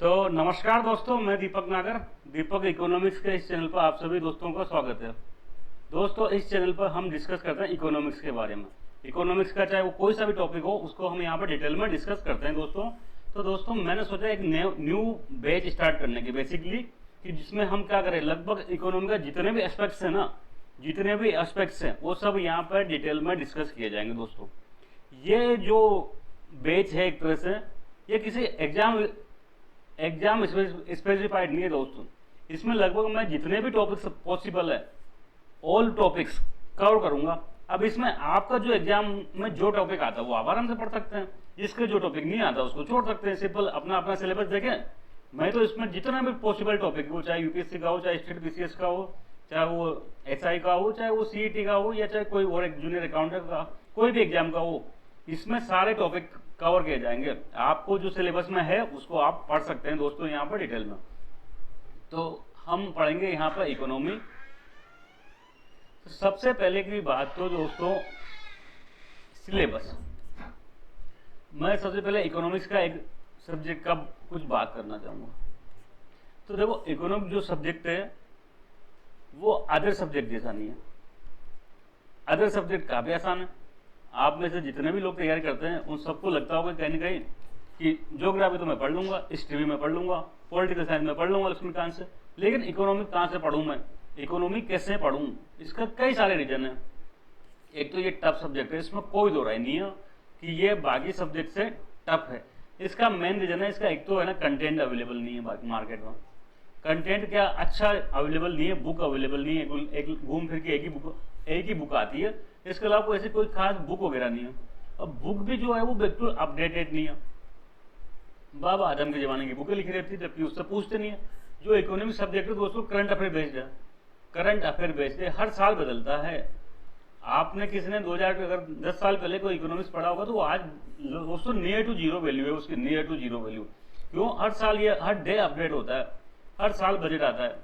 तो नमस्कार दोस्तों, मैं दीपक नागर। दीपक इकोनॉमिक्स के इस चैनल पर आप सभी दोस्तों का स्वागत है। दोस्तों, इस चैनल पर हम डिस्कस करते हैं इकोनॉमिक्स के बारे में। इकोनॉमिक्स का चाहे वो कोई सा भी टॉपिक हो, उसको हम यहाँ पर डिटेल में डिस्कस करते हैं दोस्तों। तो दोस्तों, मैंने सोचा एक न्यू बैच स्टार्ट करने की, बेसिकली कि जिसमें हम क्या करें, लगभग इकोनॉमी का जितने भी एस्पेक्ट्स हैं ना, जितने भी एस्पेक्ट्स हैं वो सब यहाँ पर डिटेल में डिस्कस किए जाएंगे दोस्तों। ये जो बैच है एक तरह से ये किसी एग्जाम स्पेसिफाइड नहीं है दोस्तों। इसमें लगभग मैं जितने भी टॉपिक्स पॉसिबल है ऑल टॉपिक्स कवर करूंगा। अब इसमें आपका जो एग्जाम में जो टॉपिक आता है वो आप आराम से पढ़ सकते हैं, जिसके जो टॉपिक नहीं आता उसको छोड़ सकते हैं। सिंपल अपना अपना सिलेबस देखें। मैं तो इसमें जितना भी पॉसिबल टॉपिक हो, चाहे यूपीएससी का हो, चाहे स्टेट बीसीएस का हो, चाहे वो एसआई का हो, चाहे वो सीईटी का हो, या चाहे कोई और एक जूनियर अकाउंटेंट का कोई भी एग्जाम का हो, इसमें सारे टॉपिक कवर किए जाएंगे। आपको जो सिलेबस में है उसको आप पढ़ सकते हैं दोस्तों यहाँ पर डिटेल में। तो हम पढ़ेंगे यहाँ पर इकोनॉमी। तो सबसे पहले की बात तो दोस्तों सिलेबस। मैं सबसे पहले इकोनॉमिक्स का एक सब्जेक्ट का कुछ बात करना चाहूँगा। तो देखो, इकोनॉमिक जो सब्जेक्ट है वो अदर सब्जेक्ट जैसा नहीं है। अदर सब्जेक्ट काफ़ी आसान है। आप में से जितने भी लोग तैयारी करते हैं उन सबको लगता होगा कहीं ना कहीं कि ज्योग्राफी तो मैं पढ़ लूंगा, हिस्ट्री में पढ़ लूंगा, पॉलिटिकल साइंस में पढ़ लूंगा, लक्ष्मीकांत से, लेकिन इकोनॉमिक कहाँ से पढ़ूँ मैं, इकोनॉमिक कैसे पढ़ूँ? इसका कई सारे रीजन है। एक तो ये टफ सब्जेक्ट है, इसमें कोई दो राय नहीं है कि ये बाकी सब्जेक्ट से टफ है। इसका मेन रीजन है, इसका एक तो है ना, कंटेंट अवेलेबल नहीं है मार्केट में। कंटेंट क्या अच्छा अवेलेबल नहीं है, बुक अवेलेबल नहीं है। एक घूम फिर के एक ही बुक आती है, इसके अलावा कोई ऐसी कोई खास बुक वगैरह नहीं है। अब बुक भी जो है वो बिल्कुल अपडेटेड नहीं है। बाबा आदम के जमाने की बुकें लिखी रहती है, जबकि उससे पूछते नहीं है। जो इकोनॉमिक सब्जेक्ट है दोस्तों करंट अफेयर बेस्ड है। करंट अफेयर बेस्ड है, हर साल बदलता है। आपने किसी ने 2000 अगर 10 साल पहले कोई इकोनॉमिक्स पढ़ा होगा तो आज दोस्तों नियर टू जीरो वैल्यू है उसकी, नियर टू जीरो वैल्यू। क्यों? हर साल ये हर डे अपडेट होता है, हर साल बजट आता है,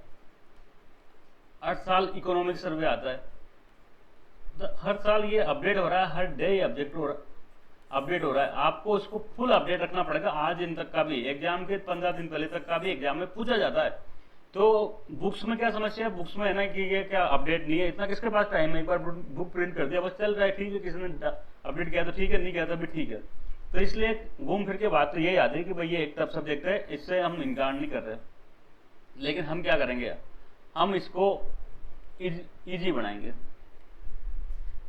हर साल इकोनॉमिक सर्वे आता है, तो हर साल ये अपडेट हो रहा है, हर डे अपडेट हो रहा है। आपको इसको फुल अपडेट रखना पड़ेगा। आज दिन तक का भी, एग्जाम के 15 दिन पहले तक का भी एग्जाम में पूछा जाता है। तो बुक्स में क्या समस्या है? बुक्स में है ना कि ये क्या अपडेट नहीं है, इतना किसके पास टाइम है? एक बार बुक प्रिंट कर दिया, बस चल रहा है, ठीक है, किसी ने अपडेट किया तो ठीक है, नहीं किया तो भी ठीक है। तो इसलिए घूम फिर के बात तो यही आती है कि भाई ये एक टफ सब्जेक्ट है, इससे हम इनकार नहीं कर रहे, लेकिन हम क्या करेंगे, हम इसको इजी बनाएंगे।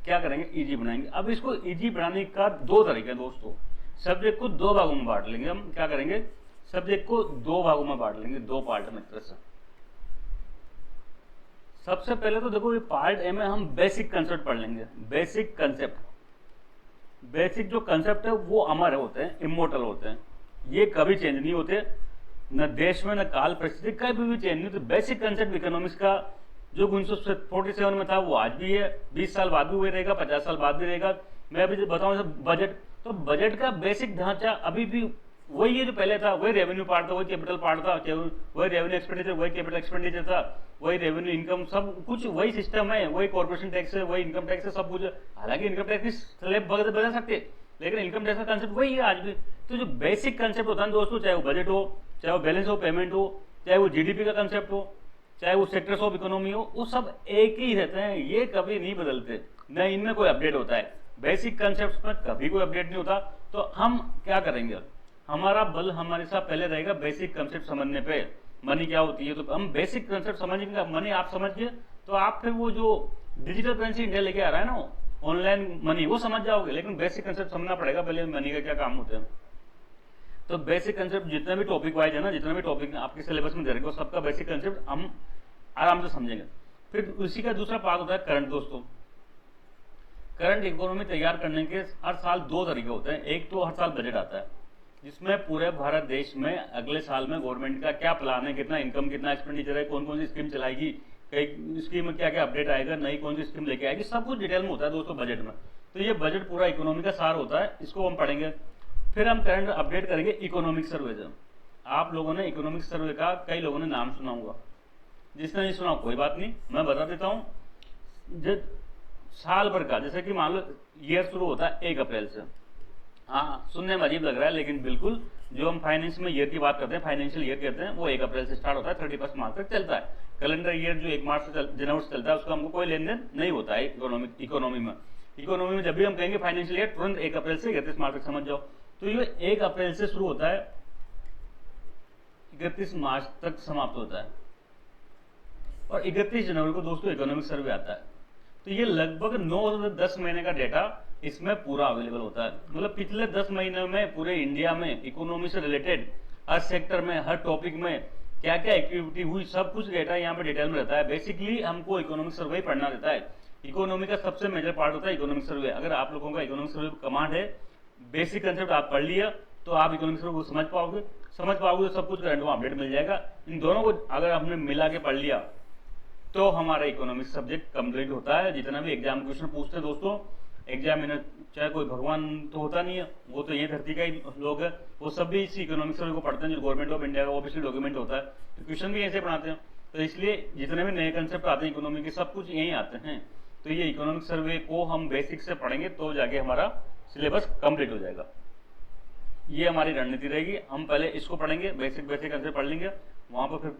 क्या करेंगे? इजी बनाएंगे। अब इसको इजी बनाने का दो तरीके दोस्तों। सब्जेक्ट को दो भागों में बांट लेंगे। हम क्या करेंगे, सब्जेक्ट को दो भागों में बांट लेंगे, दो पार्ट में एक तरह से। सबसे पहले तो देखो, ये पार्ट ए में हम बेसिक कंसेप्ट पढ़ लेंगे। बेसिक कंसेप्ट, बेसिक जो कंसेप्ट है वो अमर होते हैं, इमोर्टल होते हैं, ये कभी चेंज नहीं होते, न देश में न काल परिस्थिति कभी भी चेंज नहीं होते। बेसिक कंसेप्ट इकोनॉमिक्स का जो 1947 में था वो आज भी है, 20 साल बाद भी वही रहेगा, 50 साल बाद भी रहेगा। मैं अभी बताऊं बजट, तो बजट का बेसिक ढांचा अभी भी वही है जो पहले था। वही रेवेन्यू पार्ट था, वही कैपिटल पार्ट था, वही रेवेन्यू एक्सपेंडिचर, वही कैपिटल एक्सपेंडिचर था, वही रेवेन्यू इनकम, सब कुछ वही सिस्टम है, वही कॉर्पोरेशन टैक्स है, वही इनकम टैक्स है, सब कुछ। हालांकि इनकम टैक्स की स्लैब बदल सकते, लेकिन इनकम टैक्स का कंसेप्ट वही है आज भी। तो जो बेसिक कंसेप्ट होता है दोस्तों, चाहे वो बजट हो, चाहे वो बैलेंस ऑफ पेमेंट हो, चाहे वो जीडीपी का कंसेप्ट हो, चाहे वो सेक्टर्स ऑफ इकोनॉमी हो, वो सब एक ही रहते हैं, ये कभी नहीं बदलते, न इनमें कोई अपडेट होता है। बेसिक कंसेप्ट में कभी कोई अपडेट नहीं होता। तो हम क्या करेंगे, हमारा बल हमारे साथ पहले रहेगा बेसिक कंसेप्ट समझने पे। मनी क्या होती है, तो हम बेसिक कंसेप्ट समझेंगे। मनी आप समझ गए तो आप फिर वो जो डिजिटल करेंसी इंडिया लेके आ रहा है ना, ऑनलाइन मनी, वो समझ जाओगे। लेकिन बेसिक कंसेप्ट समझना पड़ेगा पहले, मनी का क्या काम होते हैं। तो बेसिक कंसेप्ट जितने भी टॉपिक वाइज है ना, जितने भी टॉपिक आपके सिलेबस में दे रहे हो, सबका बेसिक कंसेप्ट हम आराम से समझेंगे। फिर उसी का दूसरा पार्ट होता है करंट दोस्तों। करंट इकोनॉमी तैयार करने के हर साल दो तरीके होते हैं। एक तो हर साल बजट आता है, जिसमें पूरे भारत देश में अगले साल में गवर्नमेंट का क्या प्लान है, कितना इनकम, कितना एक्सपेंडिचर है, कौन कौन सी स्कीम चलाएगी, कई स्कीम में क्या क्या अपडेट आएगा, नई कौन सी स्कीम लेके आएगी, सब कुछ डिटेल में होता है दोस्तों बजट में। तो ये बजट पूरा इकोनॉमी का सार होता है, इसको हम पढ़ेंगे। फिर हम करंट अपडेट करेंगे इकोनॉमिक सर्वे से। आप लोगों ने इकोनॉमिक सर्वे का कई लोगों ने नाम सुना होगा, जिसने नहीं सुना कोई बात नहीं, मैं बता देता हूँ। साल भर का, जैसे कि मान लो ईयर शुरू होता है 1 अप्रैल से, हाँ, सुनने में अजीब लग रहा है, लेकिन बिल्कुल जो हम फाइनेंस में ईयर की बात करते हैं, फाइनेंशियल ईयर कहते हैं, वो 1 अप्रैल से स्टार्ट होता है, 31 मार्च तक चलता है। कैलेंडर ईयर जो 1 मार्च से जनवरी से चलता है, उसका हमको कोई लेन देन नहीं होता है इकोनॉमी में जब भी हम कहेंगे फाइनेंशियल ईयर, तुरंत 1 अप्रैल से 31 मार्च तक समझ जाओ। तो ये 1 अप्रैल से शुरू होता है, 31 मार्च तक समाप्त होता है, और 31 जनवरी को दोस्तों इकोनॉमिक सर्वे आता है। तो ये लगभग 9 से 10 महीने का डेटा इसमें पूरा अवेलेबल होता है। मतलब पिछले 10 महीने में पूरे इंडिया में इकोनॉमी से रिलेटेड हर सेक्टर में, हर टॉपिक में क्या क्या एक्टिविटी हुई, सब कुछ डेटा यहाँ पे डिटेल में रहता है। बेसिकली हमको इकोनॉमिक सर्वे पढ़ना रहता है। इकोनॉमी का सबसे मेजर पार्ट होता है इकोनॉमिक सर्वे। अगर आप लोगों का इकोनॉमिक सर्वे कमांड है, बेसिक कंसेप्ट आप पढ़ लिया, तो आप इकोनॉमिक सर्वे को समझ पाओगे तो सब कुछ करंट में अपडेट मिल जाएगा। इन दोनों को अगर हमने मिला के पढ़ लिया तो हमारा इकोनॉमिक्स सब्जेक्ट कंप्लीट होता है। जितना भी एग्जाम क्वेश्चन पूछते हैं दोस्तों, एग्जामिनर चाहे कोई भगवान तो होता नहीं है, वो तो ये धरती का ही लोग है, वो सब भी इसी इकोनॉमिक्स को पढ़ते हैं, जो गवर्नमेंट ऑफ इंडिया का ऑफिशियल डॉक्यूमेंट होता है। तो क्वेश्चन भी ऐसे पढ़ाते हैं। तो इसलिए जितने भी नए कंसेप्ट आते हैं इकोनॉमी के, सब कुछ यही आते हैं। तो ये इकोनॉमिक सर्वे को हम बेसिक से पढ़ेंगे तो जाके हमारा सिलेबस कंप्लीट हो जाएगा। ये हमारी रणनीति रहेगी। हम पहले इसको पढ़ेंगे, बेसिक कंसेप्ट पढ़ लेंगे, वहां पर फिर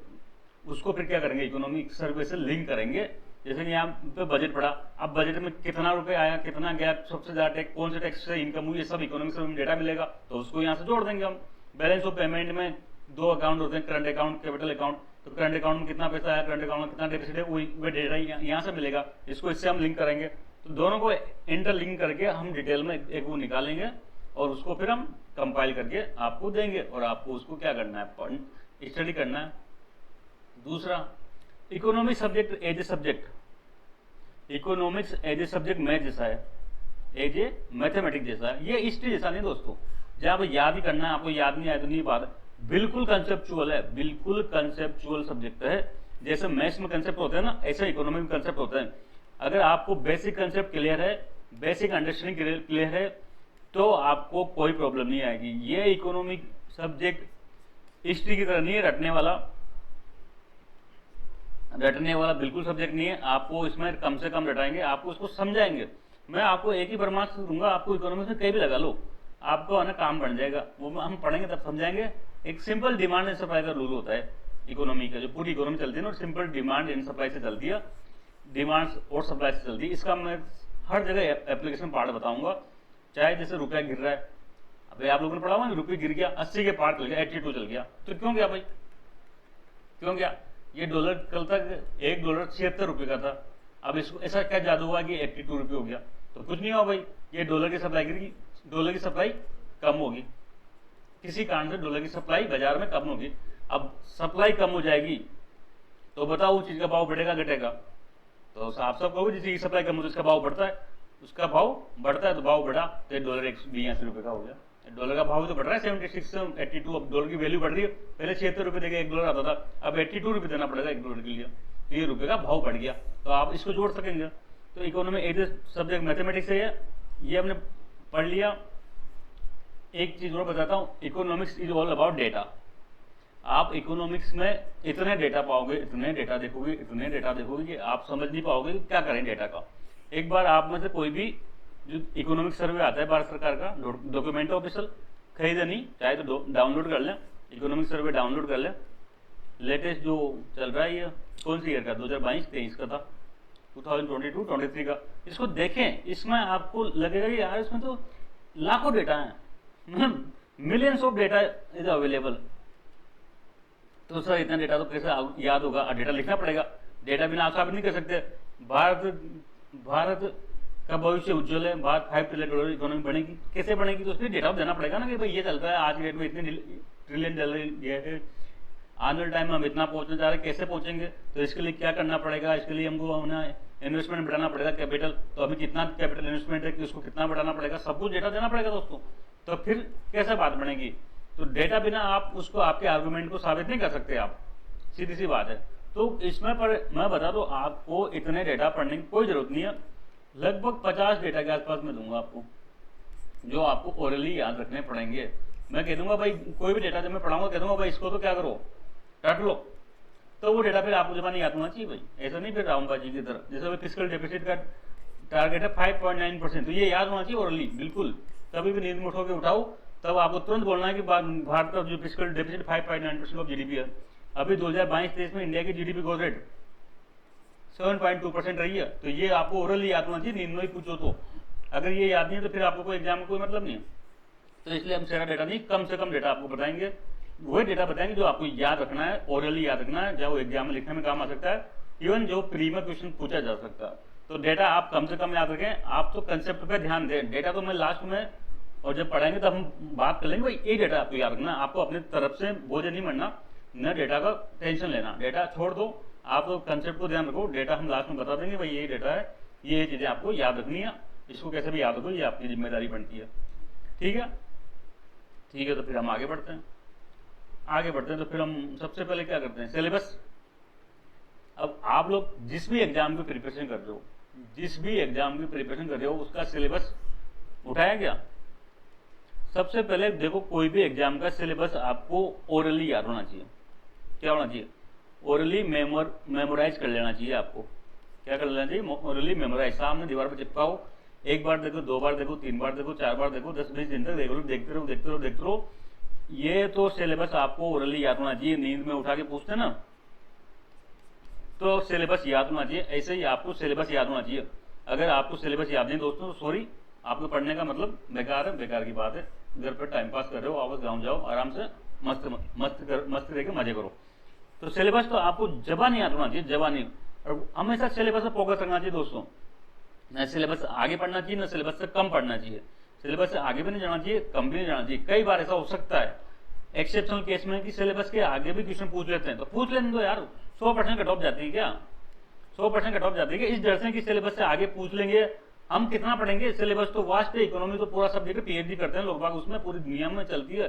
उसको फिर क्या करेंगे, इकोनॉमिक सर्वे से लिंक करेंगे। जैसे कि यहाँ पे बजट पढ़ा, अब बजट में कितना रुपए आया, कितना गया, सबसे ज्यादा टैक्स, कौन से टैक्स से इनकम हुई, ये सब इकोनॉमिक सर्वे में डेटा मिलेगा, तो उसको यहाँ से जोड़ देंगे हम। बैलेंस ऑफ पेमेंट में 2 अकाउंट होते हैं, करंट अकाउंट, कैपिटल अकाउंट। तो करंट अकाउंट में कितना पैसा आया, करंट अकाउंट में कितना डेफिसिट है, वो डेटा यहाँ से मिलेगा। इसको इससे हम लिंक करेंगे, तो दोनों को इंटरलिंक करके हम डिटेल में एक वो निकालेंगे, और उसको फिर हम कंपाइल करके आपको देंगे, और आपको उसको क्या करना है, स्टडी करना है। दूसरा, economic subject as a subject, economics as a subject math जैसा है, एज ए मैथमेटिक्स जैसा है। ये हिस्ट्री जैसा नहीं दोस्तों, जहां पर याद ही करना है, आपको याद नहीं आया तो नहीं बात। बिल्कुल कंसेप्चुअल है, बिल्कुल कंसेप्चुअल सब्जेक्ट है। जैसे मैथ्स में कंसेप्ट होते हैं ना, ऐसे इकोनॉमिक में कंसेप्ट होते हैं। अगर आपको बेसिक कंसेप्ट क्लियर है, बेसिक अंडरस्टैंडिंग क्लियर है, तो आपको कोई प्रॉब्लम नहीं आएगी। ये इकोनॉमिक सब्जेक्ट हिस्ट्री की तरह नहीं है, रटने वाला बिल्कुल सब्जेक्ट नहीं है। आपको इसमें कम से कम रटाएंगे, आपको इसको समझाएंगे। मैं आपको एक ही ब्रह्मास्त्र दूंगा, आपको इकोनॉमिक्स में कहीं भी लगा लो, आपको है ना काम बन जाएगा। वो हम पढ़ेंगे तब समझाएंगे। एक सिंपल डिमांड एंड सप्लाई का रूल होता है इकोनॉमी का, जो पूरी इकोनॉमी चलती है ना, सिंपल डिमांड एंड सप्लाई से चलती है, डिमांड और सप्लाई से चलती है। इसका मैं हर जगह एप्लीकेशन पार्ट बताऊंगा। चाहे जैसे रुपया गिर रहा है, अभी आप लोगों ने पढ़ा हुआ, रुपये गिर गया, 80 के पार चल गया, 82 चल गया, तो क्यों गया भाई, क्यों गया? ये डॉलर कल तक $1 76 का था, अब इसको ऐसा क्या जादू हुआ कि 82 रुपये हो गया? तो कुछ नहीं हुआ भाई, ये डॉलर की सप्लाई गिर गई, डॉलर की सप्लाई कम होगी, किसी कारण से डॉलर की सप्लाई बाजार में कम होगी। अब सप्लाई कम हो जाएगी तो बताओ उस चीज का भाव बढ़ेगा घटेगा? तो आप सब कहोगे जिस चीज की सप्लाई कम हो तो इसका भाव बढ़ता है, उसका भाव बढ़ता है, तो भाव बढ़ा तो डॉलर 182 रुपये का हो गया। डॉलर का भाव तो बढ़ रहा है 76 से 82, अब डॉलर की वैल्यू बढ़ रही है। पहले 76 रुपये देके $1 आता था, अब 82 रुपये देना पड़ेगा $1 के लिए, तो ये रुपये का भाव बढ़ गया। तो आप इसको जोड़ सकेंगे। तो इकोनॉमी एज सब्जेक्ट मैथमेटिक्स है, ये हमने पढ़ लिया। एक चीज और बताता हूँ, economics is all about data. आप इकोनॉमिक्स में इतने डेटा पाओगे, इतने डेटा देखोगे, इतने डेटा देखोगे कि आप समझ नहीं पाओगे कि क्या करें डेटा का। एक बार आप में से कोई भी जो इकोनॉमिक सर्वे आता है भारत सरकार का, डॉक्यूमेंट ऑफिशियल, खरीदे नहीं चाहे तो डाउनलोड कर लें, इकोनॉमिक सर्वे डाउनलोड कर लें। लेटेस्ट जो चल रहा है ये कौन सी ईयर का, 2022-23 का था, 2022-23 का। इसको देखें, इसमें आपको लगेगा कि यार इसमें तो लाखों डेटा है, millions of data is available. तो सर इतना डेटा तो कैसे याद होगा? डेटा लिखना पड़ेगा, डेटा बिना आप साबित नहीं कर सकते। भारत का भविष्य उज्जवल है, भारत $5 ट्रिलियन इकोनॉमी बनेगी, कैसे बनेगी? तो उसमें डेटा देना पड़ेगा ना कि भाई ये चल रहा है, आज के डेट में इतने ट्रिलियन डॉलर है, आने वाले टाइम में हम इतना पहुंचने जा रहे हैं, कैसे पहुंचेंगे? तो इसके लिए क्या करना पड़ेगा? इसके लिए हमको इन्वेस्टमेंट बढ़ाना पड़ेगा, कैपिटल। तो अभी कितना कैपिटल इन्वेस्टमेंट है कि उसको कितना बढ़ाना पड़ेगा, सब कुछ डेटा देना पड़ेगा दोस्तों। तो फिर कैसे बात बनेगी? तो डेटा बिना आप उसको, आपके आर्गुमेंट को साबित नहीं कर सकते आप, सीधी सी बात है। तो इसमें पर मैं बता दूं, आपको इतने डेटा पढ़ने की कोई जरूरत नहीं है। लगभग 50 डेटा के आसपास मैं दूंगा आपको, जो आपको ओरली याद रखने पड़ेंगे। मैं कह दूंगा भाई, कोई भी डेटा जब मैं पढ़ाऊंगा कह दूंगा भाई इसको तो क्या करो, रट लो। तो वो डेटा फिर आपको जबानी याद होना चाहिए भाई, ऐसा नहीं फिर रामबाजी की तरह। जैसे फिजिकल डेफिसिट का टारगेट है 5.9%, तो ये याद होना चाहिए ओरली, बिल्कुल कभी भी नींद में उठो के उठाओ, तब आपको तुरंत बोलना है कि भारत का जो फिस्कल डेफिसिट 5.9% ऑफ जीडीपी है। अभी 2022-23 में इंडिया की जीडीपी ग्रोथ रेट 7.2% रही है। तो ये आपको ओरली याद होना चाहिए, नींद में ही पूछो तो। अगर ये याद नहीं है तो फिर आपको कोई एग्जाम में कोई मतलब नहीं है। तो इसलिए हम सारा डेटा नहीं, कम से कम डेटा आपको बताएंगे, वही डेटा बताएंगे जो आपको याद रखना है, ओरली याद रखना है, जब वो एग्जाम में लिखने में काम आ सकता है, इवन जो प्री में क्वेश्चन पूछा जा सकता है। तो डेटा आप कम से कम याद रखें। आप तो कंसेप्ट पे ध्यान दें, डेटा तो मैं लास्ट में और जब पढ़ाएंगे तब हम बात कर लेंगे, भाई ये डेटा आपको याद रखना, आपको अपनी तरफ से बोझ नहीं बनना, न डेटा का टेंशन लेना, डेटा छोड़ दो, आप कंसेप्ट को ध्यान रखो। डेटा हम लास्ट में बता देंगे, भाई ये डेटा है, ये चीजें आपको याद रखनी है, इसको कैसे भी याद रखो, ये आपकी जिम्मेदारी बनती है। ठीक है, ठीक है। तो फिर हम आगे बढ़ते हैं, तो फिर हम सबसे पहले क्या करते हैं, सिलेबस। अब आप लोग जिस भी एग्जाम की प्रिपरेशन कर रहे हो, उसका सिलेबस उठाया गया। सबसे पहले देखो, कोई भी एग्जाम का सिलेबस आपको ओरली याद होना चाहिए। क्या होना चाहिए? ओरली मेमोराइज कर लेना चाहिए आपको। क्या कर लेना चाहिए? Orally memorise. सामने दीवार पर चिपकाओ, एक बार देखो, 2 बार देखो, 3 बार देखो, 4 बार देखो, 10-20 दिन तक देखते रहो। ये तो सिलेबस आपको ओरली याद होना चाहिए। नींद में उठा के पूछते ना, तो सिलेबस याद होना चाहिए। ऐसे ही आपको सिलेबस याद होना चाहिए। अगर आपको सिलेबस याद नहीं दोस्तों, तो सॉरी, आपको पढ़ने का मतलब बेकार है, बेकार की बात है। घर पर टाइम पास कर रहे हो, वापस गाँव जाओ, आराम से मस्त रह के मजे करो। तो सिलेबस तो आपको जबानी याद होना चाहिए, जबानी। और हमेशा सिलेबस पर फोकस रखना चाहिए दोस्तों। न सिलेबस से आगे पढ़ना चाहिए, न सिलेबस से कम पढ़ना चाहिए। सिलेबस से आगे भी नहीं जाना चाहिए, कम भी नहीं जाना चाहिए। कई बार ऐसा हो सकता है एक्सेप्शनल केस में कि सिलेबस के आगे भी क्वेश्चन पूछ लेते हैं, तो पूछ लेने दो यार। 100% कट ऑफ जाती है क्या? 100% कट ऑफ जाती है। इस डर से कि सिलेबस से आगे पूछ लेंगे, हम कितना पढ़ेंगे? सिलेबस तो वास्ट है, इकोनॉमी तो पूरा सब्जेक्ट पीएचडी करते हैं लोग बाग, उसमें पूरी दुनिया में चलती है,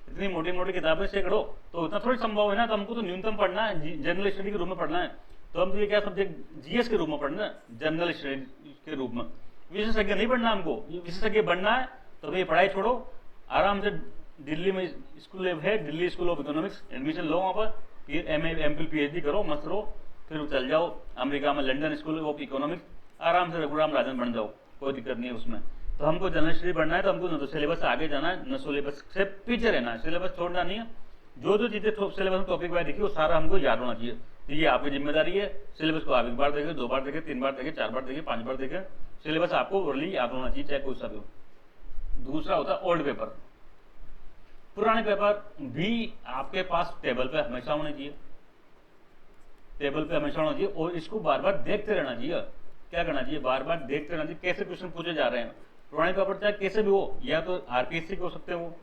इतनी मोटी मोटी किताबें सैकड़ों, तो उतना थोड़ी संभव है ना। तो हमको तो न्यूनतम पढ़ना है, जनरल स्टडी के रूप में पढ़ना है। तो हम तो ये क्या सब्जेक्ट जीएस के रूप में पढ़ना है, जनरल स्टडी के रूप में। विशेषज्ञ नहीं बनना हमको। विशेषज्ञ बनना है तो भाई पढ़ाई छोड़ो, आराम से दिल्ली में स्कूल है, Delhi school of economics, admission लो, वहाँ पर एमफिल पीएचडी करो, मस्त रहो, फिर चल जाओ अमेरिका में लंदन स्कूल ऑफ इकोनॉमिक्स, आराम से रघुराम राजन बन जाओ, कोई दिक्कत नहीं है उसमें। तो हमको जनरल स्टडी पढ़ना है, तो हमको न तो सिलेबस से आगे जाना है, न सिलेबस से पीछे रहना है। सिलेबस छोड़ना नहीं है। जो चीजें सिलेबस में टॉपिक वाइज देखिए, वो सारा हमको याद होना चाहिए। तो ये आपकी जिम्मेदारी है। सिलेबस को आप 1 बार देखें, 2 बार देखें, 3 बार देखें, 4 बार देखें, 5 बार देखें। सिलेबस आपको ओरली याद होना चाहिए, चाहे कोई सा भी हो। दूसरा होता है ओल्ड पेपर। पुराने पेपर भी आपके पास टेबल पे हमेशा होने चाहिए, टेबल पे हमेशा होना चाहिए, और इसको बार बार देखते रहना चाहिए। क्या करना चाहिए? बार बार देखते रहना चाहिए कैसे क्वेश्चन पूछे जा रहे हैं। पुराने पेपर चाहे कैसे भी हो, या तो आरपीएससी के हो सकते हैं, वो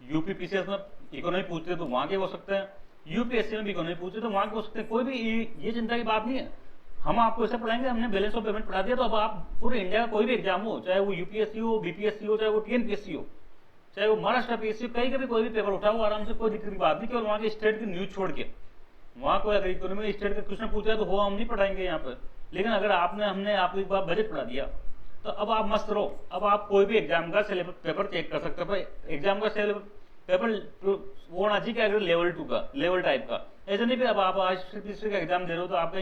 यूपीपीसीएस में इकोनॉमी पूछते हैं तो वहां के हो सकते हैं, यूपीएससी में भी इकोनॉमी पूछते तो वहां के हो सकते हैं। कोई भी ये चिंता की बात नहीं है। हम आपको ऐसे पढ़ाएंगे, हमने बैलेंस ऑफ पेमेंट पढ़ा दिया, तो अब आप पूरे इंडिया का कोई भी एग्जाम हो, चाहे वो यूपीएससी हो, बीपीएससी हो, चाहे वो टीएनपीएससी हो, चाहे वो महाराष्ट्र पीएससी, कहीं का भी कोई भी पेपर उठाओ आराम से, कोई दिक्कत की बात नहीं। केवल वहां के स्टेट की न्यूज छोड़ के, वहां कोई अगर इकोनॉमी स्टेट का क्वेश्चन पूछा तो वो हम नहीं पढ़ाएंगे यहाँ पर। लेकिन अगर हमने आपको एक बार बजट पढ़ा दिया, तो अब आप मस्त रहो। अब आप कोई भी एग्जाम का सिलेबस पेपर चेक कर सकते हो। एग्जाम का सिलेबस पेपर वो होना चाहिए कि अगर लेवल 2 का, लेवल टाइप का। ऐसा नहीं फिर अब आप आज तीसरे का एग्जाम दे रहे हो तो आप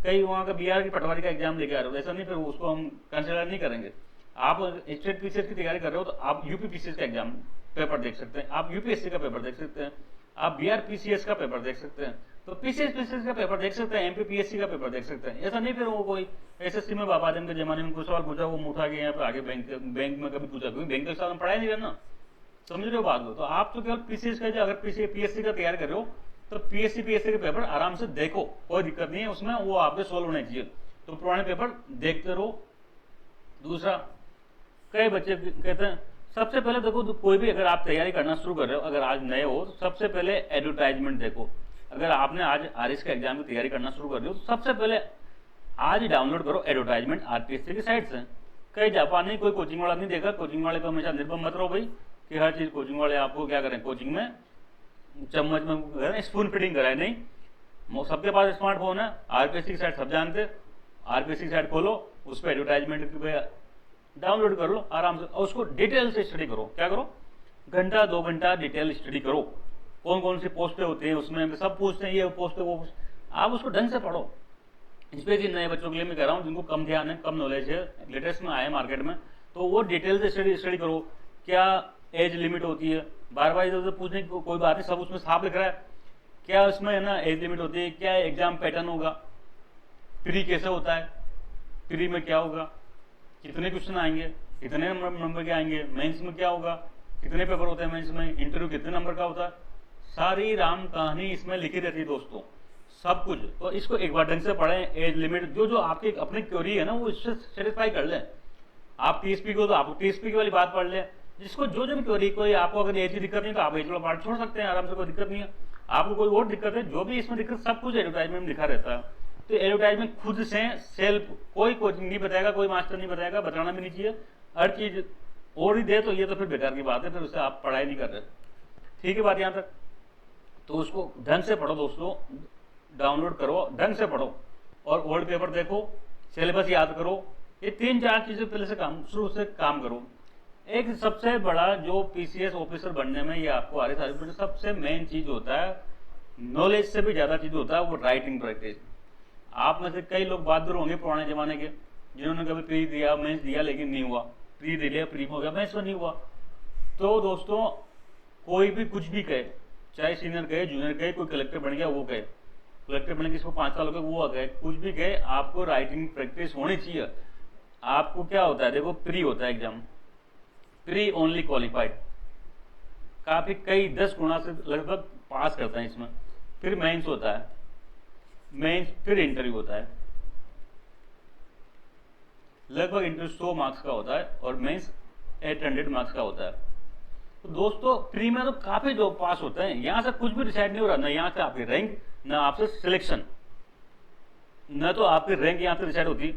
कहीं वहाँ का बिहार की पटवारी का एग्जाम लेके आ रहे हो, ऐसा नहीं, फिर उसको हम कंसिडर नहीं करेंगे। आप स्टेट पीसीएस की तैयारी कर रहे हो तो आप यूपी पीसीएस का एग्जाम पेपर देख सकते हैं, आप यूपीएससी का पेपर देख सकते हैं, आप बिहार पीसीएस का पेपर देख सकते हैं, तो पीसीएस का पेपर देख सकते हैं, एमपीपीएससी का पेपर देख सकते हैं। ऐसा नहीं फिर वो कोई एसएससी में बाबा आदम के जमाने में कोई सवाल पूछा, वो उठा के यहाँ पे आगे बैंक में कभी पूछा, क्योंकि बैंक का सवाल पढ़ाया नहीं करना, समझ रहे हो बात को। तो आप तो केवल पीसीएस का, अगर पीएससी का तैयार कर रहे हो तो पीएससी के पेपर आराम से देखो, कोई दिक्कत नहीं है उसमें, वो आपके सोल्व होने चाहिए। तो पुराने पेपर देखते रहो। दूसरा, कई बच्चे कहते हैं सबसे पहले देखो, तो कोई भी अगर आप तैयारी करना शुरू कर रहे हो, अगर आज नए हो, तो सबसे पहले एडवर्टाइजमेंट देखो। अगर आपने आज आरएस के एग्जाम की तैयारी करना शुरू कर रहे हो, तो सबसे पहले आज डाउनलोड करो एडवर्टाइजमेंट आरपीएससी की साइट से। कहीं जापानी कोई कोचिंग वाला नहीं देगा, कोचिंग वाले को हमेशा निर्भर मत रहो भाई कि हर चीज कोचिंग वाले आपको क्या करें, कोचिंग में चम्मच में स्पून फीडिंग कराए, नहीं। सबके पास स्मार्टफोन है, आरपीएससी की साइट सब जानते। आरपीएससी की साइट खोलो, उस पर एडवर्टाइजमेंट डाउनलोड कर लो आराम से, और उसको डिटेल से स्टडी करो। क्या करो? 1-2 घंटा डिटेल स्टडी करो। कौन कौन सी पोस्टें होती हैं उसमें, सब पूछते हैं, ये पोस्ट है वो पोस्ट, आप उसको ढंग से पढ़ो। स्पेशली नए बच्चों के लिए मैं कह रहा हूँ जिनको कम ध्यान है, कम नॉलेज है, लेटेस्ट में आए मार्केट में, तो वो डिटेल से स्टडी करो। क्या एज लिमिट होती है, बार बार इधर उधर पूछने की कोई बात नहीं, सब उसमें साफ लिख रहा है। क्या उसमें है ना एज लिमिट होती है, क्या एग्जाम पैटर्न होगा, प्री कैसे होता है, प्री में क्या होगा, कितने क्वेश्चन आएंगे, कितने नंबर के आएंगे, मेंस में क्या होगा, कितने पेपर होते हैं मेंस में, इंटरव्यू कितने नंबर का होता है, सारी राम कहानी इसमें लिखी रहती है दोस्तों, सब कुछ। तो इसको एक बार ढंग से पढ़ें। एज लिमिट जो जो आपकी अपनी क्वेरी है ना वो इससे सेटिस्फाई कर लें। आप टीएसपी को तो आप टीएसपी की वाली बात पढ़ लें, जिसको जो जो भी क्वेरी, कोई आपको अगर एज की दिक्कत नहीं तो आप एज वाला पार्ट छोड़ सकते हैं आराम से, कोई दिक्कत नहीं है। आपको कोई और दिक्कत है, जो भी इसमें दिक्कत, सब कुछ एडवर्टाइजमेंट में लिखा रहता है। तो एडवर्टाइजमेंट खुद से सेल्फ, कोई कोचिंग नहीं बताएगा, कोई मास्टर नहीं बताएगा, बताना भी नहीं चाहिए। हर चीज और ही दे तो ये तो फिर बेकार की बात है, फिर उससे आप पढ़ाई नहीं कर रहे। ठीक है बात यहाँ तक। तो उसको ढंग से पढ़ो दोस्तों, डाउनलोड करो, ढंग से पढ़ो और ओल्ड पेपर देखो, सिलेबस याद करो। ये 3-4 चीजें पहले से शुरू से काम करो। एक सबसे बड़ा जो पीसीएस ऑफिसर बनने में ये आपको आ रही सारी सबसे मेन चीज होता है, नॉलेज से भी ज्यादा चीज होता है वो राइटिंग प्रैक्टिस। आप में से कई लोग बहादुर होंगे पुराने जमाने के, जिन्होंने कभी प्री दिया, मेंस दिया, लेकिन नहीं हुआ, प्री दे लिया, प्री हो गया, मेंस में नहीं हुआ। तो दोस्तों कोई भी कुछ भी कहे, चाहे सीनियर कहे, जूनियर कहे, कोई कलेक्टर बन गया वो कहे, कलेक्टर बनने किसको 5 साल हो गए वो कहे, कुछ भी कहे, आपको राइटिंग प्रैक्टिस होनी चाहिए। आपको क्या होता है, देखो प्री होता है एग्जाम, प्री ओनली क्वालिफाइड, काफी कई 10 गुना से लगभग पास करता है इसमें। फिर मेंस होता है, मेंस फिर इंटरव्यू होता है, लगभग इंटरव्यू 100 मार्क्स का होता है और मेंस 800 मार्क्स का होता है। तो दोस्तों प्री में तो काफी जो पास होते हैं, यहां से कुछ भी डिसाइड नहीं हो रहा, ना यहाँ से आपकी रैंक, ना आपसे सिलेक्शन, न तो आपकी रैंक यहां से डिसाइड होती,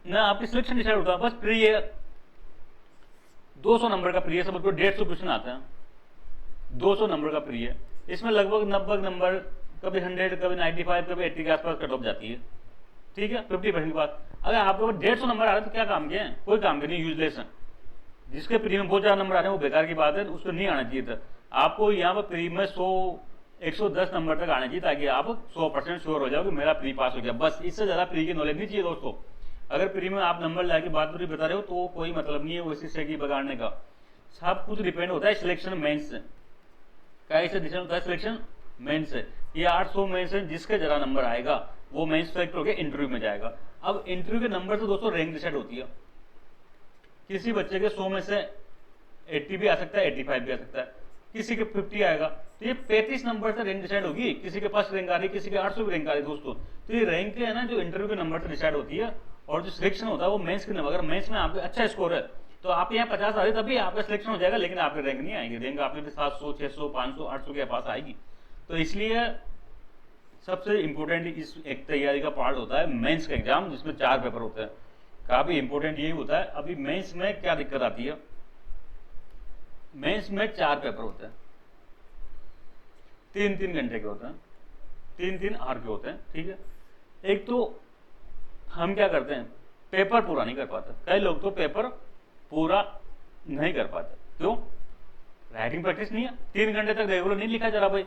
ना आपकी सिलेक्शन डिसाइड होता। बस प्री है, 200 नंबर का प्री है, समझ लो 150 क्वेश्चन आते हैं, 200 नंबर का प्री है, इसमें लगभग 90 नंबर, कभी 100, कभी 95, कभी 80 के आसपास कट ऑफ जाती है। ठीक है, 50% के बाद अगर आपके पास 150 नंबर आ रहे हैं तो क्या काम के हैं, कोई काम के नहीं, यूजलेस है। जिसके प्री में बहुत ज्यादा नंबर आ रहे हैं वो बेकार की बात है, उसको नहीं आना चाहिए था। आपको यहाँ पर प्री में 110 नंबर तक आना चाहिए, ताकि आप 100% श्योर हो जाओ कि मेरा प्री पास हो गया। बस इससे ज्यादा प्री की नॉलेज नहीं चाहिए दोस्तों। अगर प्री में आप नंबर लाके बात पूरी बता रहे हो तो कोई मतलब नहीं है वो इसी से की बगाड़ने का। सब कुछ डिपेंड होता है सिलेक्शन मेंस से, कैसे डिसीजन होता है सिलेक्शन मेंस से। ये 800 मेंस है, जिसके जरा नंबर आएगा वो मेंस सेलेक्ट होकर इंटरव्यू में जाएगा। अब इंटरव्यू के नंबर से दोस्तों रैंक डिसाइड होती है। किसी बच्चे के 100 में से 80 भी आ सकता है, 85 भी आ सकता है, किसी के 50 आएगा, तो ये 35 नंबर से रैंक डिसाइड होगी। किसी के पास रैंक आ रही है, किसी के 800 भी रैंक आ रही है दोस्तों। तो ये रैंक है ना जो इंटरव्यू के नंबर से डिसाइड होती है, और जो सिलेक्शन होता है वो मेंस के नंबर। अगर मेंस में आपका अच्छा स्कोर है तो आप यहाँ 50 आ रहे तभी आपका सिलेक्शन हो जाएगा, लेकिन आपके रैंक नहीं आएंगे। रैंक आपके 700, 600, 500, 800 के पास आएगी। तो इसलिए सबसे इंपॉर्टेंट इस एक तैयारी का पार्ट होता है मेंस का एग्जाम, जिसमें 4 पेपर होते हैं। काफी इंपॉर्टेंट यही होता है। अभी मेंस में क्या दिक्कत आती है, मेंस में 4 पेपर होते हैं, 3-3 घंटे के होते हैं, 3-3 आवर के होते हैं। ठीक है, एक तो हम क्या करते हैं, पेपर पूरा नहीं कर पाते। कई लोग तो पेपर पूरा नहीं कर पाते, क्यों, राइटिंग प्रैक्टिस नहीं है। 3 घंटे तक रेगुलर नहीं लिखा जा रहा भाई,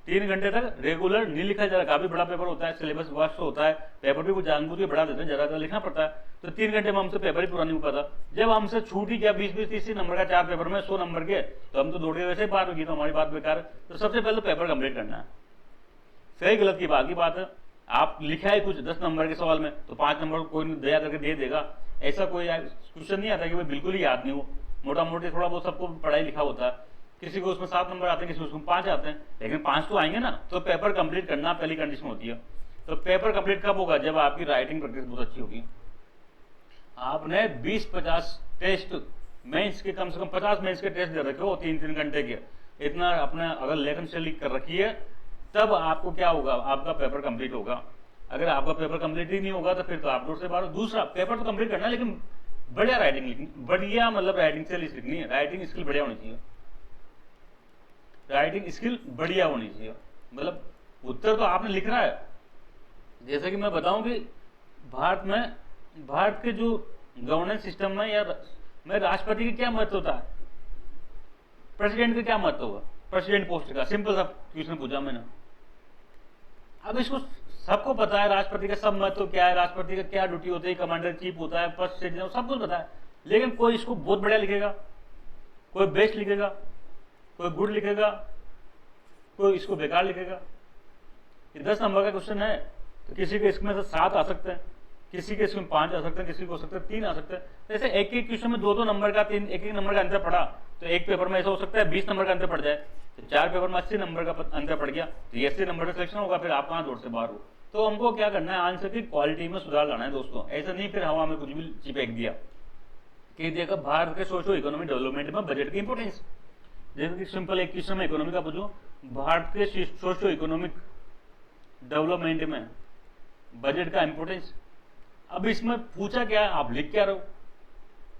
3 घंटे तक रेगुलर नहीं लिखा जा रहा। काफी बड़ा पेपर होता है, सिलेबस वास्ट होता है, पेपर भी कुछ जानबूझ के बढ़ा देते हैं, ज्यादा लिखना पड़ता है। तो 3 घंटे में हमसे पेपर ही पूरा नहीं हो पाता। जब हमसे छूट ही गया 20-20, 30 नंबर का 4 पेपर में 100 नंबर के, तो हम तो दौड़ के वैसे ही बात होगी, तो हमारी बात बेकार है। तो सबसे पहले पेपर कंप्लीट करना है। सही गलत की बात है, आप लिखा है कुछ 10 नंबर के सवाल में, तो 5 नंबर कोई दया करके दे देगा, ऐसा कोई क्वेश्चन नहीं आता कि भाई बिल्कुल ही याद नहीं हो। मोटा मोटी थोड़ा बहुत सबको पढ़ाई लिखा होता है, किसी को उसमें 7 नंबर आते हैं, किसी को उसमें 5 आते हैं, लेकिन 5 तो आएंगे ना। तो पेपर कंप्लीट करना पहली कंडीशन होती है। तो पेपर कंप्लीट कब होगा, जब आपकी राइटिंग प्रैक्टिस बहुत अच्छी होगी। आपने 20-50 टेस्ट मेंस के, कम से कम 50 मेंस के टेस्ट दे रखे हो 3-3 घंटे के, इतना अपने अगर लेखन शैली कर रखी है, तब आपको क्या होगा, आपका पेपर कंप्लीट होगा। अगर आपका पेपर कंप्लीट ही नहीं होगा तो फिर तो आप से बाहर। दूसरा, पेपर तो कंप्लीट करना है, लेकिन बढ़िया राइटिंग लिखनी, बढ़िया मतलब राइटिंग शैली लिखनी है, राइटिंग स्किल बढ़िया होनी चाहिए, राइटिंग स्किल बढ़िया होनी चाहिए। मतलब उत्तर तो आपने लिख रहा है, जैसे कि मैं बताऊं कि भारत के जो गवर्नेंस सिस्टम में या में राष्ट्रपति की क्या महत्व होता है, प्रेसिडेंट का क्या महत्व होगा, प्रेसिडेंट पोस्ट का। सिंपल सा क्वेश्चन पूछा मैंने। अब इसको सबको पता है राष्ट्रपति का सब महत्व क्या है, राष्ट्रपति का क्या ड्यूटी होती है, कमांडर चीफ होता है, फर्स्ट सेक्रेटरी, सब कुछ पता है। लेकिन कोई इसको बहुत बढ़िया लिखेगा, कोई बेस्ट लिखेगा, कोई गुड लिखेगा, कोई इसको बेकार लिखेगा। ये 10 नंबर का क्वेश्चन है, तो किसी के इसमें से 7 आ सकते हैं, किसी के इसमें 5 आ सकते हैं, किसी को हो सकता है 3 आ सकते हैं। तो ऐसे एक एक क्वेश्चन में 2-2 नंबर का, 1-1 नंबर का अंतर पड़ा, तो एक पेपर में ऐसा हो सकता है 20 नंबर का अंतर पड़ जाए, तो 4 पेपर में 80 नंबर का अंतर पड़ गया, तो ये 80 नंबर का सिलेक्शन होगा, फिर आप कहाँ दौड़ से बाहर हो। तो हमको क्या करना है, आंसर की क्वालिटी में सुधार लाना है दोस्तों। ऐसा नहीं फिर हवा में कुछ भी चिपक दिया कि देखो भारत के सोशो इकोनॉमिक डेवलपमेंट में बजट की इंपोर्टेंस। जैसे कि सिंपल एक क्वेश्चन में इकोनॉमी का पूछूं, भारत के सोशो इकोनॉमिक डेवलपमेंट में बजट का इंपोर्टेंस। अब इसमें पूछा क्या है, आप लिख क्या रहे हो,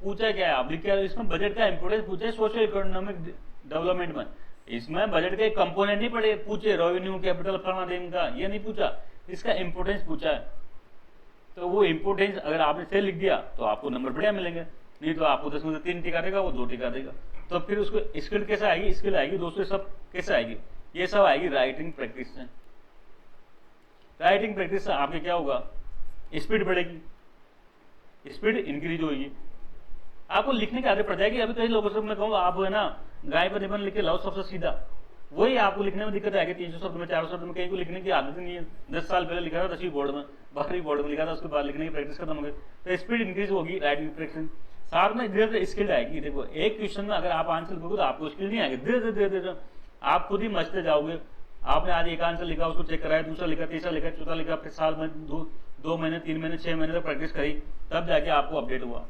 पूछा क्या है आप लिख क्या रहे हो, इसमें बजट का इंपोर्टेंस पूछे है सोशो इकोनॉमिक डेवलपमेंट में। इसमें बजट के कंपोनेंट नहीं पड़े पूछे, रेवेन्यू, कैपिटल, फलाना देन का, ये नहीं पूछा, इसका इंपोर्टेंस पूछा है। तो वो इंपोर्टेंस अगर आपने सही लिख दिया तो आपको नंबर बढ़िया मिलेंगे, नहीं तो आपको 10 में से 3 टिका देगा, वो 2 टिका देगा। तो फिर उसको स्किल कैसे आएगी, स्किल आएगी दोस्तों सब कैसे आएगी, ये सब आएगी राइटिंग प्रैक्टिस से। राइटिंग प्रैक्टिस से आपके क्या होगा, स्पीड बढ़ेगी, स्पीड इंक्रीज होगी, आपको लिखने की आदत पड़ जाएगी। अभी कई लोगों से मैं कहूँगा आप है ना गाय पर निबंध लिख के लाओ सबसे सीधा, वही आपको लिखने में दिक्कत आएगी। 300 शब्द में, 400 शब्द में, कहीं को लिखने की आदत नहीं है। 10 साल पहले लिखा था 10वीं बोर्ड में, 12वीं बोर्ड में लिखा था, उसके बाद लिखने की प्रैक्टिस खत्म हो गई, तो स्पीड इंक्रीज होगी राइटिंग प्रैक्टिस। साथ में धीरे धीरे स्किल आएगी। देखो एक क्वेश्चन में अगर आप आंसर लिखोगे तो आपको स्किल नहीं आएगी, धीरे धीरे आप खुद ही मचते जाओगे। आपने आज एक आंसर लिखा, उसको चेक कराया, दूसरा लिखा, तीसरा लिखा, चौथा लिखा, फिर साल में 2 महीने, 3 महीने, 6 महीने तक प्रैक्टिस करी, तब जाके आपको अपडेट हुआ।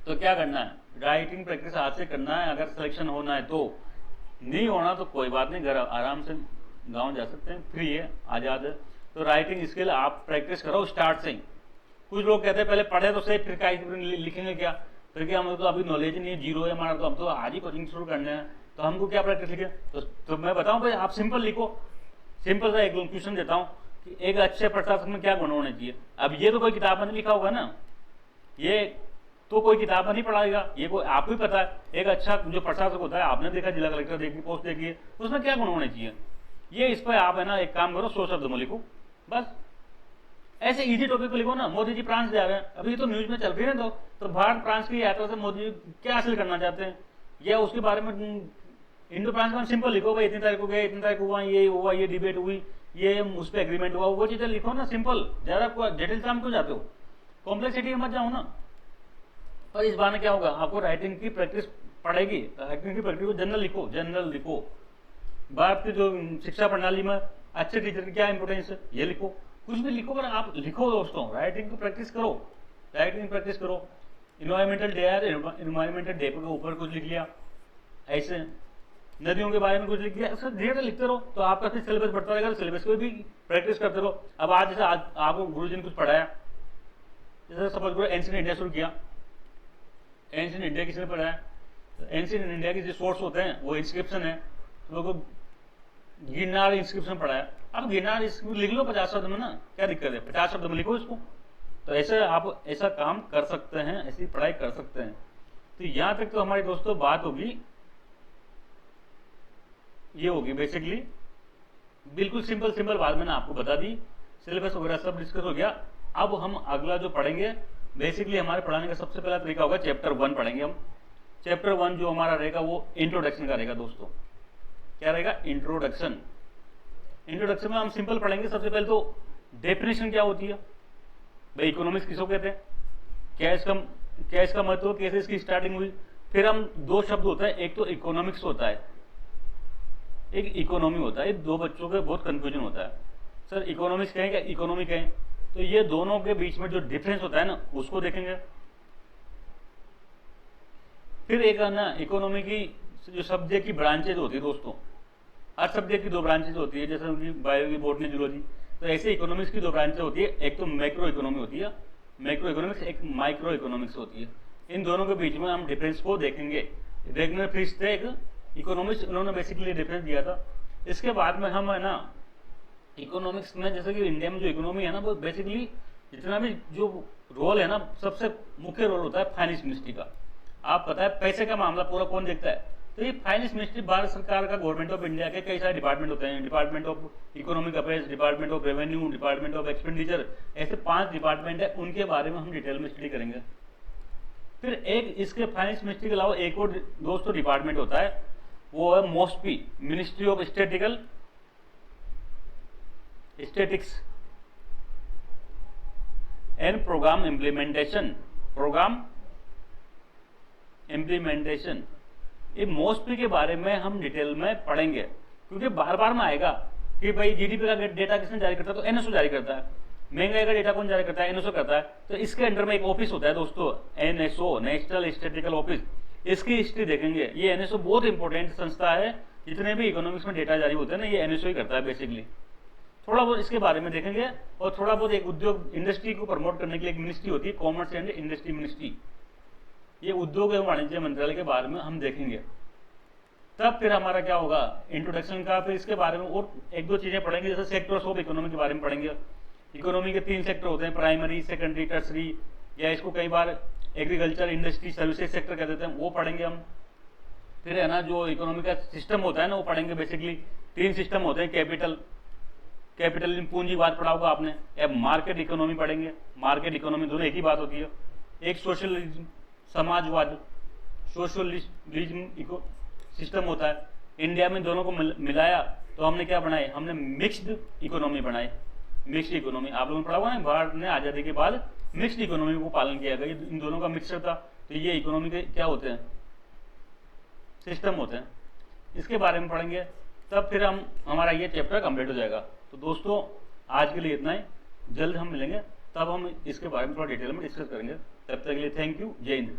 तो क्या करना है, राइटिंग प्रैक्टिस आज से करना है। अगर सिलेक्शन होना है तो, नहीं होना तो कोई बात नहीं, घर आराम से गांव जा सकते हैं, फ्री है, आजाद है। तो राइटिंग स्किल आप प्रैक्टिस करो स्टार्ट से ही। कुछ लोग कहते हैं पहले पढ़े तो सही, फिर क्या लिखेंगे क्या, फिर क्या हमें तो अभी नॉलेज नहीं है, जीरो है हमारा, तो हम तो आज ही कोचिंग शुरू करने हैं, तो हमको क्या प्रैक्टिस लिखे। तो मैं बताऊं भाई, आप सिंपल लिखो। सिंपल सा एक क्वेश्चन देता हूँ कि एक अच्छे प्रशासक में क्या गुण होने चाहिए। अब ये तो कोई किताब में नहीं लिखा होगा ना, ये तो कोई किताब में नहीं पढ़ाएगा, ये कोई आपको ही पता है। एक अच्छा जो प्रशासक होता है, आपने देखा, जिला कलेक्टर देखी, पोस्ट देखी है, उसमें क्या गुण होने चाहिए, ये इस पर आप है ना एक काम करो, 100 शब्द में लिखो बस। ऐसे इजी टॉपिक पे लिखो ना। मोदी जी फ्रांस जा रहे हैं, अभी तो न्यूज में चल रही है, तो भारत फ्रांस की यात्रा से मोदी जी क्या हासिल करना चाहते हैं, या उसके बारे में इंडो फ्रांस में सिंपल लिखो भाई, इतनी तारीख को गए, इतनी तारीख हुआ, ये डिबेट हुई, ये उस पर एग्रीमेंट हुआ, वो चीजें लिखो ना सिंपल। ज्यादा डिटेल काम क्यों जाते हो, कॉम्प्लेक्सिटी में मत जाओ ना। पर इस बार में क्या होगा, आपको राइटिंग की प्रैक्टिस पड़ेगी। राइटिंग की प्रैक्टिस को जनरल लिखो। भारत की जो शिक्षा प्रणाली में अच्छे टीचर की क्या इंपोर्टेंस है, ये लिखो। कुछ भी लिखो, पर आप लिखो दोस्तों, राइटिंग की प्रैक्टिस करो, राइटिंग प्रैक्टिस करो। इन्वायरमेंटल डे है, इन्वायरमेंटल डे के ऊपर कुछ लिख लिया, ऐसे नदियों के बारे में कुछ लिख दिया, ऐसे धीरे धीरे लिखते रहो, तो आपका फिर सिलेबस बढ़ता रहेगा। सिलेबस को भी प्रैक्टिस करते रहो। अब आज जैसे आपको गुरुजी ने कुछ पढ़ाया, जैसे सपोज करो एंशिएंट इंडिया शुरू किया, एंशिएंट इंडिया किसने पढ़ाया, एंशिएंट इंडिया के जो सोर्स होते हैं वो इंस्क्रिप्शन है, लोगों को गिरनार इंस्क्रिप्शन पढ़ाया। अब गिरनार लिख लो 50 शब्द में ना, क्या दिक्कत है, 50 शब्द में लिखो इसको। तो ऐसे आप ऐसा काम कर सकते हैं, ऐसी पढ़ाई कर सकते हैं। तो यहां तक तो हमारी दोस्तों बात होगी, ये होगी बेसिकली बिल्कुल सिंपल बात मैंने आपको बता दी। सिलेबस वगैरह सब डिस्कस हो गया। अब हम अगला जो पढ़ेंगे, बेसिकली हमारे पढ़ाने का सबसे पहला तरीका होगा चैप्टर 1 पढ़ेंगे हम। चैप्टर 1 जो हमारा रहेगा वो इंट्रोडक्शन का रहेगा दोस्तों। क्या रहेगा, इंट्रोडक्शन। इंट्रोडक्शन में हम सिंपल पढ़ेंगे। सबसे पहले तो डेफिनेशन क्या होती है भाई, इकोनॉमिक्स किसको कहते हैं, क्या इसका महत्व, कैसे इसकी स्टार्टिंग हुई। फिर हम 2 शब्द होता है, एक तो इकोनॉमिक्स होता है, एक इकोनॉमी होता है। 2 बच्चों के बहुत कंफ्यूजन होता है, सर इकोनॉमिक्स कहें क्या इकोनॉमी कहें। तो ये दोनों के बीच में जो डिफरेंस होता है ना, उसको देखेंगे। फिर एक है ना इकोनॉमी की जो सब्जेक्ट की ब्रांचेज होती है दोस्तों, हर सब्जेक्ट की 2 ब्रांचेज होती है, जैसे बायो की, बॉटनी, जूलॉजी। तो ऐसे इकोनॉमिक्स की 2 ब्रांचेज होती है, एक तो मैक्रो इकोनॉमी होती है, मैक्रो इकोनॉमिक्स, एक माइक्रो इकोनॉमिक्स होती है। इन दोनों के बीच में हम डिफरेंस को देखेंगे। रेगनर फ्रिश थे एक इकोनॉमिक्स, उन्होंने बेसिकली डिफरेंस दिया था। इसके बाद में हम है ना इकोनॉमिक्स में, जैसे कि इंडिया में जो इकोनॉमी है ना, वो बेसिकली जितना भी जो रोल है ना, सबसे मुख्य रोल होता है फाइनेंस मिनिस्ट्री का। आप पता है पैसे का मामला पूरा कौन देखता है, तो ये फाइनेंस मिनिस्ट्री भारत सरकार का, गवर्नमेंट ऑफ इंडिया के कई सारे डिपार्टमेंट होते हैं। Department of economic affairs, department of revenue, department of expenditure, ऐसे 5 डिपार्टमेंट है, उनके बारे में हम डिटेल में स्टडी करेंगे। फिर एक इसके फाइनेंस मिनिस्ट्री के अलावा एक और दोस्तों डिपार्टमेंट होता है, वो है MoSPI, ministry of statics and programme implementation. ये मोस्पी के बारे में हम डिटेल में पढ़ेंगे, क्योंकि बार बार में आएगा कि भाई जीडीपी का डेटा किसने जारी करता है, तो एनएसओ जारी करता है। महंगाई का डेटा कौन जारी करता है, एनएसओ करता है। तो इसके अंडर में एक ऑफिस होता है दोस्तों, एनएसओ, नेशनल स्टैटिस्टिकल ऑफिस। इसकी हिस्ट्री देखेंगे। ये एनएसओ बहुत इंपॉर्टेंट संस्था है, जितने भी इकोनॉमिक्स में डेटा जारी होते हैं ना, ये एनएसओ ही करता है बेसिकली। थोड़ा बहुत इसके बारे में देखेंगे, और थोड़ा बहुत एक उद्योग इंडस्ट्री को प्रमोट करने के लिए एक मिनिस्ट्री होती है, कॉमर्स एंड इंडस्ट्री मिनिस्ट्री। ये उद्योग एवं वाणिज्य मंत्रालय के बारे में हम देखेंगे। तब फिर हमारा क्या होगा, इंट्रोडक्शन का, फिर इसके बारे में और एक दो चीजें पढ़ेंगे, जैसे सेक्टर्स ऑफ इकोनॉमी के बारे में पढ़ेंगे। इकोनॉमी के 3 सेक्टर होते हैं, प्राइमरी, सेकेंडरी, टर्सरी, या इसको कई बार एग्रीकल्चर, इंडस्ट्री, सर्विसेज सेक्टर कह देते हैं, वो पढ़ेंगे हम। फिर है ना, जो इकोनॉमी का सिस्टम होता है ना, वो पढ़ेंगे। बेसिकली 3 सिस्टम होते हैं, कैपिटल पूंजीवाद पढ़ा होगा आपने, या मार्केट इकोनॉमी पढ़ेंगे। मार्केट इकोनॉमी दोनों एक ही बात होती है। एक सोशलिज्म, समाजवाद, सोशलिज्म सिस्टम होता है। इंडिया में दोनों को मिलाया तो हमने क्या बनाए, हमने मिक्स्ड इकोनॉमी बनाई। मिक्स्ड इकोनॉमी आप लोगों ने पढ़ा होगा ना, भारत ने आजादी के बाद मिक्स्ड इकोनॉमी को पालन किया गया। इन दोनों का मिक्सचर था। तो ये इकोनॉमी के क्या होते हैं, सिस्टम होते हैं। इसके बारे में पढ़ेंगे, तब फिर हमारा ये चैप्टर कंप्लीट हो जाएगा। तो दोस्तों आज के लिए इतना ही, जल्द हम मिलेंगे, तब हम इसके बारे में थोड़ा डिटेल में डिस्कस करेंगे। तब तक के लिए थैंक यू, जय हिंद।